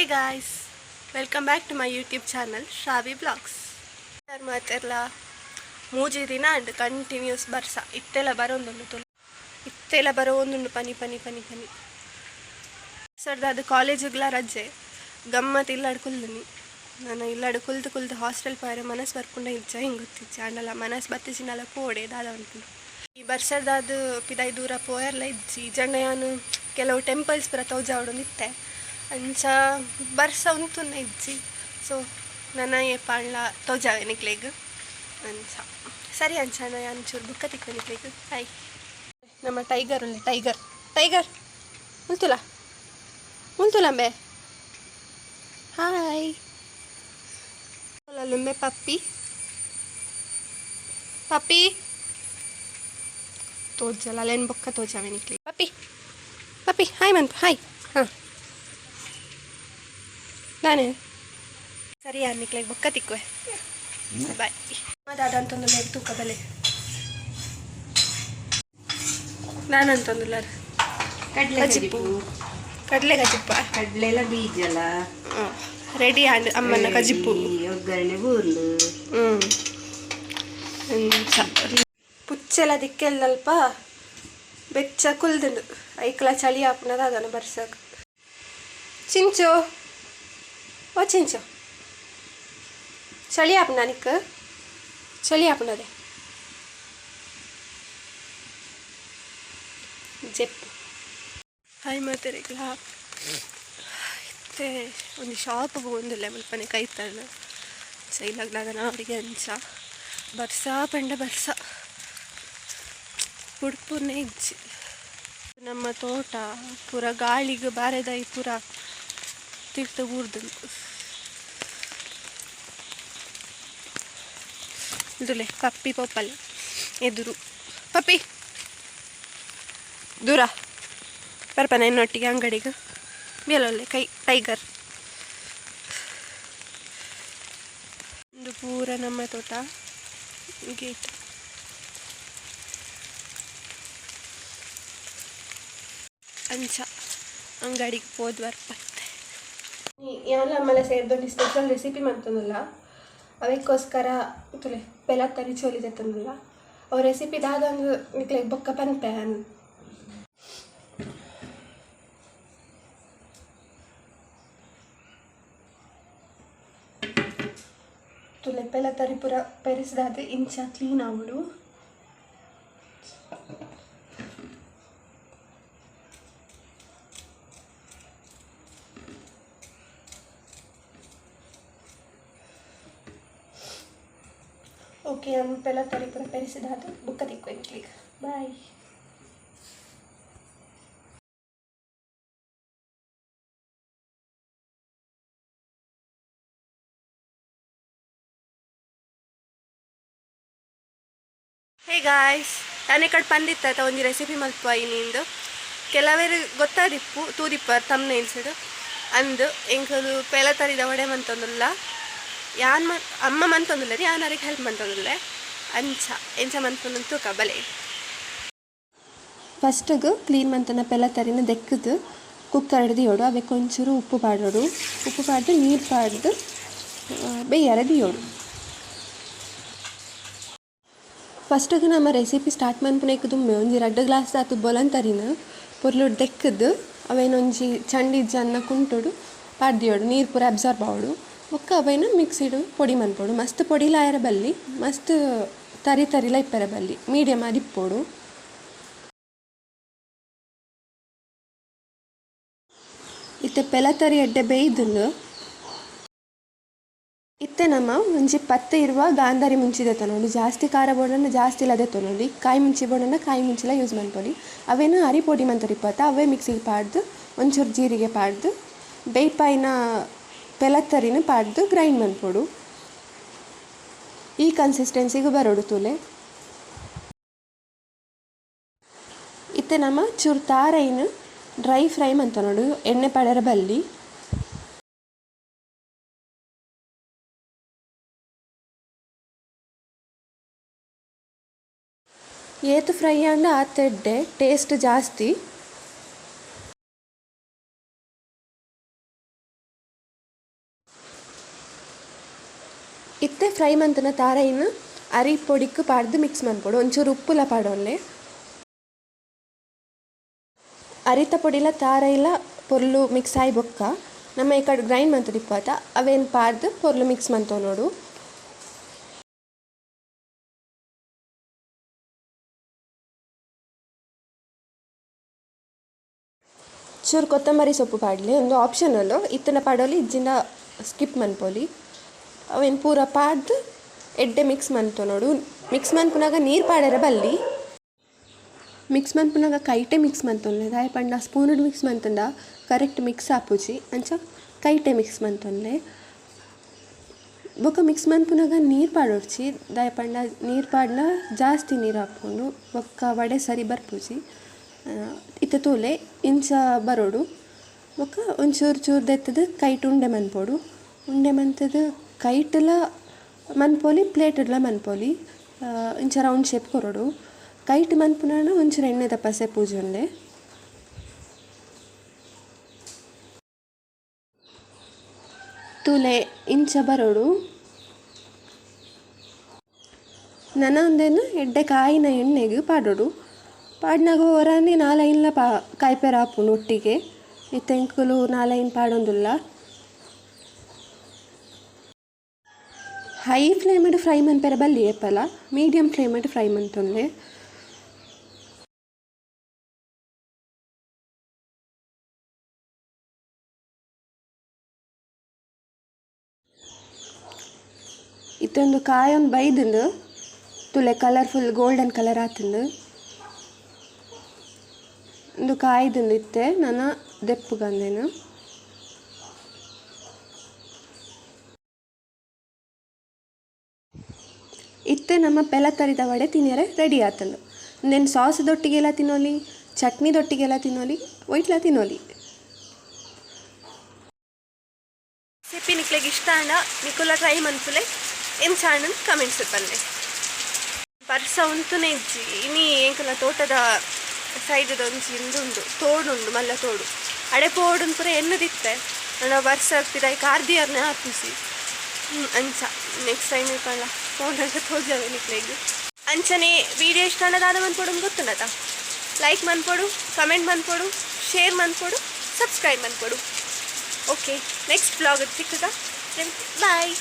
Hey guys, welcome back to my YouTube channel Shravi Vlogs. ಮಾತೆಲ್ಲ ಮೂಜಿ ದಿನ and continuous ಬರ್ಸ ಇತ್ತೆಲ್ಲ ಬರೋಂದುಂಡು ಪನಿ ಸರ್ದ ಅದು ಕಾಲೇಜಿಗೆಲ್ಲ ರಜೆ ಗಮ್ಮತ್ ಇಲ್ಲಾಡು ಕುಲ್ದಿನಿ ನಾನು ಇಲ್ಲಾಡು ಕುಲ್ತು ಹಾಸ್ಟೆಲ್ ಪಾರೆ ಮನಸ್ಸು ಬರ್ಕೊಂಡ ಇಜ್ಜ ಹಿಂಗೆ ಗೊತ್ತಿಜ್ಜ ಅಂಡಲ್ಲ ಮನಸ್ಸು ಬತ್ತಿಸಿನಲ್ಲ ಪೋಡೆ ದಾದ ಉಂಟು ಈ ಬರ್ಸದಾದ ಪಿದೈ ದೂರ ಪೋಯರ್ಲ ಇಜ್ಜಿ ಜಂಡ ನಾನು ಕೆಲವು ಟೆಂಪಲ್ಸ್ ಪುರ ತೋಜಾವಡು ನಿತ್ತೆ ಅಂಚ ಬರ್ಸ ಉಂತುನ್ನ ಇಜ್ಜಿ ಸೊ ನನ್ನ ಪಾಣ್ಲ ತೋಜಾವೆ ನಿಕ್ಲೆಗ್ ಅಂಚ ಸರಿ ಅಂಚನ ಅಂಚೂರು ಬುಕ್ಕ ತಿಕ್ಕ ನಿಕ್ಲೆಗ್ ಹಾಯ್ ನಮ್ಮ ಟೈಗರ್ ಉಳ್ಳೆ ಟೈಗರ್ ಉಂತುಲಂಬೆ ಹಾಯ್ ಅಲ್ಲೊಂಬೆ ಪಪ್ಪಿ ತೋಜಲ್ಲ ಅಲ್ಲೇನು ಬೊಕ್ಕ ತೋಜಾವೆ ನಿಕ್ಲಿ ಪಪ್ಪಿ ಹಾಯ್ ಮಂತ್ ಹಾಯ್ ಹಾಂ ನಾನೇ ಸರಿ ನಿಕ್ಲೆಗ್ ಬೊಕ್ಕ ತಿಕ್ಕುವೆ ಬಾಯ್ ಅದಂತಂದು ತೂಕ ಬಲೆ ನಾನಂತಂದುಲ್ಲ ಕಡಲೆ ಗಜಿಪ್ಪ ಕಡ್ಲೆಲ್ಲ ಬೀಜಲ ರೆಡಿ ಆಂಡ್ ಅಮ್ಮನ ಕಜಿಪ್ಪು ಒಗ್ಗರಣೆ ಬೂರ್ಲು ಪುಚ್ಚೆಲ್ಲ ದಿಕ್ಕೆಲ್ಲಲ್ಪ ಬೆಚ್ಚ ಕುಲ್ದುಂಡು ಐಕ್ಲ ಚಳಿ ಹಾಪುನದ ಅದನ್ನು ಬರ್ಸಕ್ಕೆ ಚಿಂಚು ಓ ಚಿಂಚು ಚಳಿ ಹಾಪುನ ನಿಕ್ಕ ಚಳಿ ಹಾಪುನದೆ ಜೆಪ್ಪು ಹಾಯ್ ಮಾತಾರಿಗ್ಲ ಇತ್ತೆ ಒಂದು ಶಾಪ್ಗೆ ಹೋಗಿಲ್ಲ ಮಲ್ಪನೆ ಕೈತಲ್ಲ ಚೈಲಾಗ್ಲಾದ ಅವರಿಗೆ ಅಂಚ ಬರ್ಸ ಉಡುಪುನೇ ಇಜ್ಜಿ ನಮ್ಮ ತೋಟ ಪೂರ ಗಾಳಿಗೆ ಬಾರೆದಾಯಿ ಪೂರ ತೀರ್ಥ ಊರ್ದುಂಟು ಇದುಲೆ ಪಪ್ಪಿ ಪಪ್ಪಲ್ಲ ಎದುರು ಪಪ್ಪಿ ದೂರ ಬರ್ಪನ ಇನ್ನೊಟ್ಟಿಗೆ ಅಂಗಡಿಗೆ ಬೇಲೊಲ್ಲೆ ಟೈಗರ್ ಒಂದು ಪೂರ ನಮ್ಮ ತೋಟ ಗೇಟ್ ಅಂಚ ಅಂಗಡಿಗೆ ಹೋದ್ ಬರ್ಪತ್ತೆ ಎಲ್ಲ ಆಮೇಲೆ ಸೇರಿದೊಂದು ಸ್ಪೆಷಲ್ ರೆಸಿಪಿ ಮಾಡ್ತಂದಲ್ಲ ಅದಕ್ಕೋಸ್ಕರ ತುಲೆ ಪೆಲ ತರಿ ಚೋಲಿದೆ ತಂದಲ್ಲ ಅವ ರೆಸಿಪಿ ದಾದೊಂದು ನಿಕ್ಲೆಗ್ ಬೊಕ್ಕ ಪನ್ಪೆ ತುಲೆ ಪೆಲ ತರಿ ಪೂರ ಪೆರೆಸಿದಾದ ಇಂಚ ಕ್ಲೀನ್ ಆಗುಡು ಓಕೆ ನಮ್ಮ ಪೆಲ ತರಿ ಪೂರ ಪೆರೆಸಿದಾದ ಬುಕ್ಕ ತಿಕ್ಕೋಯ್ಲಿಕ್ಕೆ ಬಾಯ್ ಹೇ ಗಾಯ್ಸ್ ನಾನು ಈ ಕಡೆ ಬಂದಿತ್ತ ಒಂದು ರೆಸಿಪಿ ಮಲ್ಪ ಇನ್ನಿಂದು ಕೆಲವೇರು ಗೊತ್ತಾದಿಪ್ಪು ತೂದಿಪ್ಪ ತಮ್ಮನೆ ಇನ್ಸಿಡು ಅಂದು ಎಂಕದು ಪೆಲ ತರಿದ ಒಡೆ ಮಂತೊಂದುಲ್ಲ ಅಮ್ಮ ಮಂತೊಂದುಲ್ಲ ರೀ ಯಾರಿಗೆ ಹೆಲ್ಪ್ ಮಂತೊಂದುಲ್ಲೆ ಎಂಚ ಮಂತೊಂದಂತೂ ಕಬಲೆ ಫಸ್ಟಿಗೆ ಕ್ಲೀನ್ ಮಂತನ ಪೆಲ ತರಿನ ದೆಕ್ಕದು ಕುಕ್ಕರ್ ಹಿಡ್ದಿಯೋಡು ಅವಕ್ಕೆ ಒಂಚೂರು ಉಪ್ಪು ಪಾಡೋಡು ಉಪ್ಪು ಪಾಡ್ದು ನೀರು ಪಾಡ್ದು ಬೇಯರದಿಯೋಡು ಫಸ್ಟಿಗೆ ನಮ್ಮ ರೆಸಿಪಿ ಸ್ಟಾರ್ಟ್ ಮನ್ಪುನೇಕ್ ದುಮ್ಮೆ ಒಂಜಿ 2 ಗ್ಲಾಸ್ ಆತು ಬೊಲಂತರಿನ ಪೊರ್ಲುಡ್ ದೆಕ್ಕದು ಅವೇನೊಂಜಿ ಚಂಡಿಜ್ಜ ಅನ್ನ ಕುಂಟುಡು ಪಾಡ್ದಿಯೋಡು ನೀರು ಪೂರ ಅಬ್ಸಾರ್ಬ್ ಆವಡು ಒಕ್ಕ ಅವೇನ ಮಿಕ್ಸಿಡು ಪೊಡಿ ಮನ್ಪೋಡು ಮಸ್ತ್ ಪೊಡಿಲಾಯರ ಬಲ್ಲಿ ಮಸ್ತ್ ತರಿಲ ಇಪ್ಪರ ಬಲ್ಲಿ ಮೀಡಿಯಮ್ ಆಗಿ ಇಪ್ಪೋಡು ಇತ್ತೆ ಪೆಲ ತರಿ ಎಡ್ಡೆ ಬೇಯ್ದುಂಡು ಇತ್ತೆ ನಮ್ಮ ಒಂಜಿ 10 ಇರುವ ಗಾಂಧಾರಿ ಮುಂಚಿದೆ ತನೊಂಡು ಜಾಸ್ತಿ ಖಾರ ಬೋಡನ್ನು ಜಾಸ್ತಿ ಇಲ್ಲದೆ ತೊಗೊಂಡು ಕಾಯಿ ಮುಂಚಿ ಬೋಡನ್ನು ಕಾಯಿ ಮುಂಚಿಲ ಯೂಸ್ ಮಾಡ್ಕೊಳ್ಳಿ ಅವೇನು ಅರಿ ಪೊಡಿ ಮಂತರಿ ಅವೇ ಮಿಕ್ಸಿಗೆ ಪಾಡ್ದು ಒಂಚೂರು ಜೀರಿಗೆ ಪಾಡ್ದು ಬೇಯ್ಪಾಯಿನ ಪೆಲತ್ತರಿನ ಪಾಡ್ದು ಗ್ರೈಂಡ್ ಮಾಡ್ಕೊಡು ಈ ಕನ್ಸಿಸ್ಟೆನ್ಸಿಗೆ ಬರೋಡು ತೂಲೆ ಇತ್ತೆ ನಮ್ಮ ಚೂರು ತಾರೈನ ಡ್ರೈ ಫ್ರೈ ಮಂತ ನೋಡು ಎಣ್ಣೆ ಪಡೆರ ಬಲ್ಲಿ ಏತು ಫ್ರೈ ಆಂಡ ಆತೆಡ್ಡೆ ಟೇಸ್ಟ್ ಜಾಸ್ತಿ ಇತ್ತೆ ಫ್ರೈ ಮಂತನ ತಾರೈನ ಅರಿ ಪೊಡಿക്ക് ಪಾಡ್ದು ಮಿಕ್ಸ್ ಮನ್ಪೊಡು ಒಂಚೂರು ಉಪ್ಪುಲ ಪಾಡೋನ್ಲೆ ಅರಿತ ಪೊಡಿಲ ತಾರೈಲ ಪೊರ್ಲು ಮಿಕ್ಸ್ ಆಯಿ ಬೊಕ್ಕ ನಮ್ಮ ಈ ಕಡೆ ಗ್ರೈಂಡ್ ಮಂತ್ ದಿಪ್ಪಾತ ಅವೇನು ಪಾಡ್ದು ಪೊರ್ಲು ಮಿಕ್ಸ್ ಮಂತೋ ನೋಡು. ಚೂರು ಕೊತ್ತಂಬರಿ ಸೊಪ್ಪು ಪಾಡಲಿ ಒಂದು ಆಪ್ಷನಲ್ಲು ಇತ್ತನ ಪಾಡೋಲಿ ಇಜ್ಜಿಂದ ಸ್ಕಿಪ್ ಮನ್ಪೋಲಿ ಅವೇನು ಪೂರ ಪಾಡ್ದು ಎಡ್ಡೆ ಮಿಕ್ಸ್ ಮನ್ತೋ ನೋಡು. ಮಿಕ್ಸ್ ಮನ್ಪುನಾಗ ನೀರು ಪಾಡ್ಯಾರ ಬಲ್ಲಿ ಮಿಕ್ಸ್ ಮನ್ಪುನಾಗ ಕೈಟೆ ಮಿಕ್ಸ್ ಮನ್ತೊನ್ಲೆ ದಾಯ ಪಂಡ ಸ್ಪೂನುಡು ಮಿಕ್ಸ್ ಮನ್ತಂಡ ಕರೆಕ್ಟ್ ಮಿಕ್ಸ್ ಆಪುಜಿ ಅಂಚ ಕೈಟೆ ಮಿಕ್ಸ್ ಮನ್ತೊನ್ಲೆ ಬೊಕ್ಕ ಮಿಕ್ಸ್ ಮನ್ಪುನಾಗ ನೀರು ಪಾಡೋಡ್ಚಿ ದಾಯ ಪಂಡ ನೀರು ಪಾಡ್ಲ ಜಾಸ್ತಿ ನೀರು ಹಾಕ್ಕೊಂಡು ಬೊಕ್ಕ ವಡೆ ಸರಿ ಬರ್ಪುಜಿ ಇತ್ತ ತೋಲೆ ಇಂಚ ಬರೋಡು ಬೊಕ್ಕ ಒಂಚೂರು ಚೂರು ದೆತ್ತದು ಕೈಟ್ ಉಂಡೆ ಮನ್ಪೋಡು ಉಂಡೆ ಮಂತದು ಕೈಟಲ ಮನ್ಪೋಲಿ ಪ್ಲೇಟಡ್ಲ ಮನ್ಪೋಲಿ ಇಂಚ ರೌಂಡ್ ಶೇಪ್ ಕೊರೋಡು ಕೈಟ್ ಮನ್ಪುನಾಣ ಒಂಚೂರು ಎಣ್ಣೆ ತಪ್ಪಸೆ ಪೂಜೆ ಉಂಡೆ ತೂಲೆ ಇಂಚ ಬರೋಡು ನನ್ನ ಒಂದೇನು ಎಡ್ಡೆ ಕಾಯಿನ ಎಣ್ಣೆಗೆ ಪಾಡೋಡು ಪಾಡ್ನಾಗ ಹೊರನೆ ನಾಲೈನ್ಲ ಕಾಯ್ಪೆರ ಹಾಪುಂಡು ಒಟ್ಟಿಗೆ ಇತ್ತೆಂಕುಲು ನಾಲೈನ್ ಪಾಡೊಂದುಲ್ಲ ಹೈ ಫ್ಲೇಮಡ್ ಫ್ರೈ ಮನ್ಪೆರ ಬಲ್ಲಿ ಏಪಲ ಮೀಡಿಯಮ್ ಫ್ಲೇಮಡ್ ಫ್ರೈ ಮನ್ತೊಂದೆ ಇತ್ತೊಂದು ಕಾಯೊಂದು ಬೈದಂದು ತುಲೆ ಕಲರ್ಫುಲ್ ಗೋಲ್ಡನ್ ಕಲರ್ ಆತಂದು ಒಂದು ಕಾಯ್ದಂದು ಇತ್ತೆ ನಾನು ದೆಪ್ಪುಗಂದೇನು ಇತ್ತೆ ನಮ್ಮ ಪೆಲ ತರಿದ ವಡೆ ತಿನ್ನರೆ ರೆಡಿ ಆತಂದು ನೆನ್ ಸಾಸದೊಟ್ಟಿಗೆಲ್ಲ ತಿನ್ನೋಲಿ ಚಟ್ನಿದೊಟ್ಟಿಗೆಲ್ಲ ತಿನ್ನೋಲಿ ಒಯ್ಟ್ಲ ತಿನ್ನೋಲಿ ರೆಸಿಪಿ ನಿಕ್ಲೆಗೆ ಇಷ್ಟ ಅಂಡ ನಿಕುಲ ಟ್ರೈ ಮನ್ಪುಲೆ ಏನು ಚಾಣನ್ ಕಮೆಂಟ್ಸ್ ಬನ್ನಿ ಪರ್ಸ ಉಂತುನೆ ಇಜ್ಜಿ ಇನಿ ಎಂಕಲ ತೋಟದ ಸೈಡ್ ಒಂಜಿ ಇಂದುಂಡು ತೋಡುಂಡು ಮಲ್ಲ ತೋಡು ಅಡೆ ಪೋಡುನ್ ಪೂರ ಎನ್ನದಿತ್ತೆ ನನ್ನ ವರ್ಷ ಆಗ್ತಿದ್ದ ಕಾರ್ದಿಯರ್ನೇ ಹಾಕಿಸಿ ಅಂಚ ನೆಕ್ಸ್ಟ್ ಟೈಮ್ ಇಪ್ಪಲ್ಲ ಫೋನಾಗ ತೋಜಾವೆ ನಿಕ್ಲೆಗೆ ಅಂಚನೆ ವಿಡಿಯೋ ಇಷ್ಟ ಅನ್ನೋದಾದ ಮನ್ಪೊಡು ಗೊತ್ತುಂಡತ ಲೈಕ್ ಮನ್ಪೊಡು ಕಮೆಂಟ್ ಮನ್ಪೊಡು ಶೇರ್ ಮನ್ಪೊಡು ಸಬ್ಸ್ಕ್ರೈಬ್ ಮನ್ಪೊಡು ಓಕೆ ನೆಕ್ಸ್ಟ್ ಬ್ಲಾಗ್ ಸಿಕ್ಕದ ಬಾಯ್.